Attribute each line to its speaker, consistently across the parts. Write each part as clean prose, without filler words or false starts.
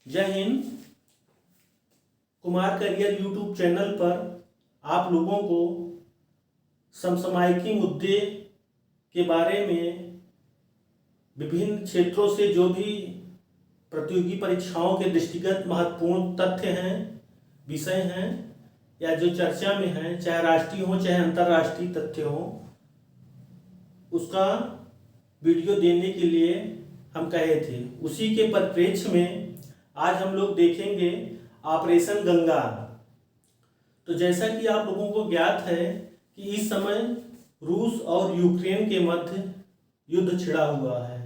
Speaker 1: जय Hind. Kumar career YouTube channel पर आप लोगों को समसामयिकी मुद्दे के बारे में विभिन्न क्षेत्रों से जो भी प्रतियोगी परीक्षाओं के दृष्टिगत महत्वपूर्ण तथ्य हैं, विषय हैं या जो चर्चा में हैं, चाहे राष्ट्रीय हो चाहे अंतर्राष्ट्रीय तथ्य हो, उसका वीडियो देने के लिए हम कहे थे। उसी के परिप्रेक्ष्य में आज हम लोग देखेंगे ऑपरेशन गंगा। तो जैसा कि आप लोगों को ज्ञात है कि इस समय रूस और यूक्रेन के मध्य युद्ध छिड़ा हुआ है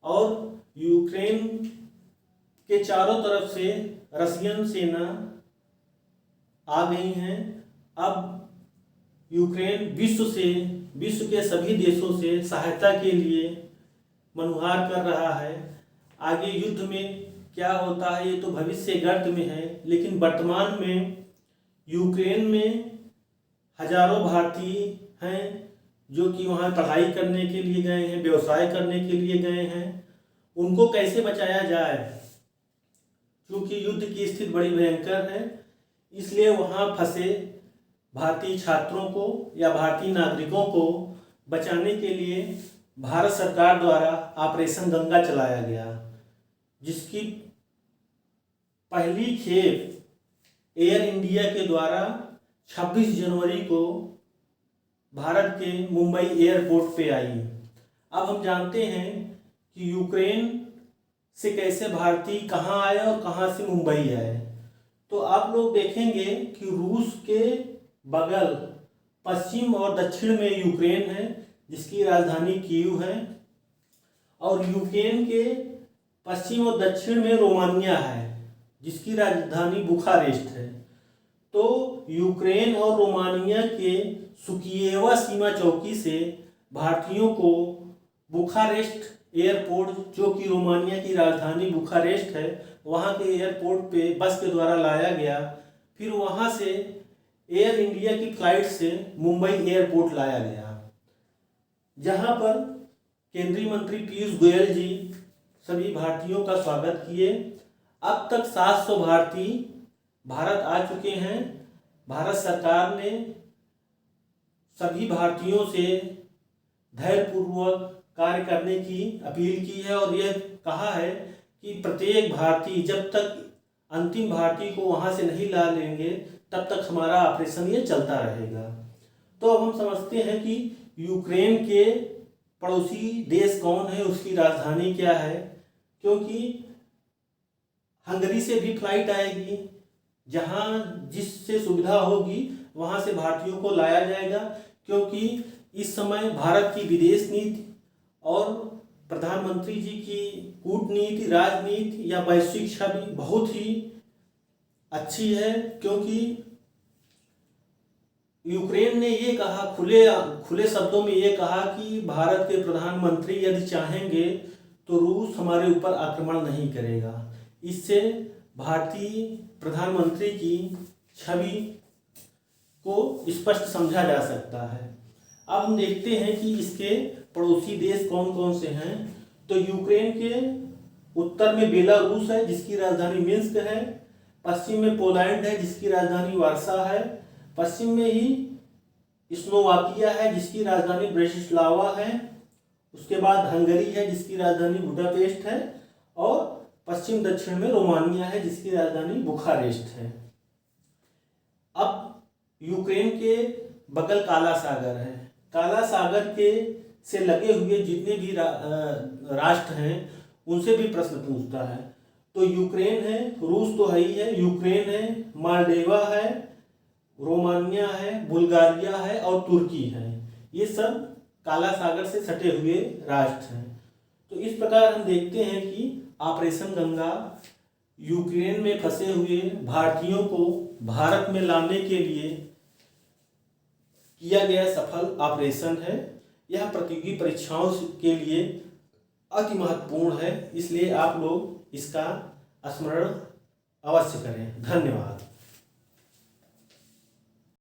Speaker 1: और यूक्रेन के चारों तरफ से रशियन सेना आ गई हैं। अब यूक्रेन विश्व के सभी देशों से सहायता के लिए मनुहार कर रहा है। आगे युद्ध में क्या होता है ये तो भविष्य गर्त में है, लेकिन वर्तमान में यूक्रेन में हजारों भारतीय हैं जो कि वहाँ पढ़ाई करने के लिए गए हैं, व्यवसाय करने के लिए गए हैं। उनको कैसे बचाया जाए, क्योंकि युद्ध की स्थिति बड़ी भयंकर है, इसलिए वहाँ फंसे भारतीय छात्रों को या भारतीय नागरिकों को बचाने के लिए भारत सरकार द्वारा ऑपरेशन गंगा चलाया गया, जिसकी पहली खेप एयर इंडिया के द्वारा 26 जनवरी को भारत के मुंबई एयरपोर्ट पे आई। अब हम जानते हैं कि यूक्रेन से कैसे भारतीय कहाँ आए और कहाँ से मुंबई आए। तो आप लोग देखेंगे कि रूस के बगल पश्चिम और दक्षिण में यूक्रेन है, जिसकी राजधानी कीव है, और यूक्रेन के पश्चिम और दक्षिण में रोमानिया है, जिसकी राजधानी बुखारेस्ट है। तो यूक्रेन और रोमानिया के सुकिएवा सीमा चौकी से भारतीयों को बुखारेस्ट एयरपोर्ट, जो कि रोमानिया की राजधानी बुखारेस्ट है, वहाँ के एयरपोर्ट पे बस के द्वारा लाया गया। फिर वहाँ से एयर इंडिया की फ्लाइट से मुंबई एयरपोर्ट लाया गया, जहाँ पर केंद्रीय मंत्री पीयूष गोयल जी सभी भारतीयों का स्वागत किए। अब तक 700 भारतीय भारत आ चुके हैं। भारत सरकार ने सभी भारतीयों से धैर्यपूर्वक कार्य करने की अपील की है और यह कहा है कि प्रत्येक भारतीय जब तक अंतिम भारतीय को वहाँ से नहीं ला लेंगे तब तक हमारा ऑपरेशन ये चलता रहेगा। तो अब हम समझते हैं कि यूक्रेन के पड़ोसी देश कौन है, उसकी राजधानी क्या है, क्योंकि हंगरी से भी फ्लाइट आएगी, जहाँ जिससे सुविधा होगी वहाँ से भारतीयों को लाया जाएगा। क्योंकि इस समय भारत की विदेश नीति और प्रधानमंत्री जी की कूटनीति, राजनीति या वैश्विक छवि बहुत ही अच्छी है, क्योंकि यूक्रेन ने ये कहा, खुले शब्दों में ये कहा कि भारत के प्रधानमंत्री यदि चाहेंगे तो रूस हमारे ऊपर आक्रमण नहीं करेगा। इससे भारतीय प्रधानमंत्री की छवि को स्पष्ट समझा जा सकता है। अब हम देखते हैं कि इसके पड़ोसी देश कौन कौन से हैं। तो यूक्रेन के उत्तर में बेलारूस है, जिसकी राजधानी मिन्स्क है। पश्चिम में पोलैंड है, जिसकी राजधानी वार्सा है। पश्चिम में ही स्लोवाकिया है, जिसकी राजधानी ब्रेटिस्लावा है। उसके बाद हंगरी है, जिसकी राजधानी बुडापेस्ट है, और पश्चिम दक्षिण में रोमानिया है, जिसकी राजधानी बुखारेस्ट है। अब यूक्रेन के बगल काला सागर है। काला सागर के से लगे हुए जितने भी राष्ट्र हैं उनसे भी प्रश्न पूछता है। तो यूक्रेन है, रूस तो है ही है, यूक्रेन है, मालदीवा है, रोमानिया है, बुल्गारिया है और तुर्की है। ये सब काला सागर से सटे हुए राष्ट्र हैं। तो इस प्रकार हम देखते हैं कि ऑपरेशन गंगा यूक्रेन में फंसे हुए भारतीयों को भारत में लाने के लिए किया गया सफल ऑपरेशन है। यह प्रतियोगी परीक्षाओं के लिए अति महत्वपूर्ण है, इसलिए आप लोग इसका स्मरण अवश्य करें। धन्यवाद।